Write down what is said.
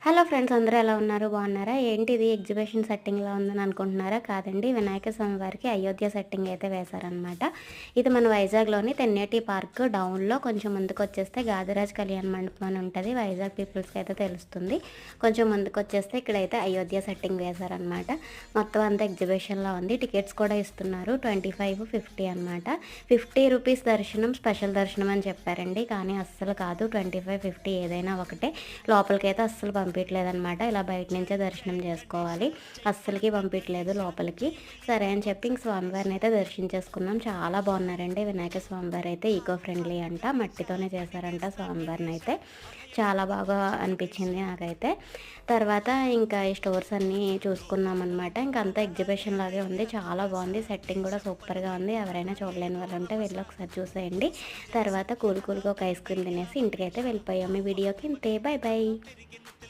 Hello friends, అందరూ ఎలా ఉన్నారు? బాగున్నారా? ఏంటిది ఎగ్జిబిషన్ సెట్టింగ్‌లా ఉందని అనుకుంటున్నారా? కాదండి, వినాయక స్వామి వారికి అయోధ్య సెట్టింగ్ అయితే వేశారనమాట. ఇది మన వైజాగ్‌లోని తెన్నేటి పార్క్ డౌన్‌లో కొంచెం ముందుకొచ్చేస్తే గాదిరాజ్ కళ్యాణ మండపం అని ఉంటది. వైజాగ్ పీపుల్స్‌కి అయితే తెలుస్తుంది. కొంచెం ముందుకొచ్చేస్తే ఇక్కడైతే అయోధ్య సెట్టింగ్ వేశారనమాట. మొత్తం అంతా ఎగ్జిబిషన్‌లా ఉంది. టికెట్స్ కూడా ఇస్తున్నారు. 25, 50 అనమాట. 50 రూపీస్ దర్శనం, స్పెషల్ దర్శనం అని చెప్పారండి. కానీ అస్సలు కాదు. 25, 50 ఏదైనా ఒకటే. లోపలికైతే అస్సలు పంపించలేదనమాట. ఇలా బయట నుంచే దర్శనం చేసుకోవాలి. అస్సలకి పంపించలేదు లోపలికి. సరే అని చెప్పి ఇంక స్వామివారిని అయితే దర్శించేసుకున్నాం. చాలా బాగున్నారండి. వినాయక స్వామివారు అయితే ఈకో ఫ్రెండ్లీ అంట. మట్టితోనే చేశారంట స్వామివారిని అయితే. చాలా బాగా అనిపించింది నాకైతే. తర్వాత ఇంకా ఈ స్టోర్స్ అన్నీ చూసుకున్నామన్నమాట. ఇంకంతా ఎగ్జిబిషన్ లాగే ఉంది. చాలా బాగుంది. సెట్టింగ్ కూడా సూపర్గా ఉంది. ఎవరైనా చూడలేని వాళ్ళు ఉంటే వెళ్ళి ఒకసారి చూసేయండి. తర్వాత కూల్ కూల్గా ఒక ఐస్ క్రీమ్ తినేసి ఇంటికైతే వెళ్ళిపోయాము. ఈ వీడియోకి ఇంతే. Bye bye.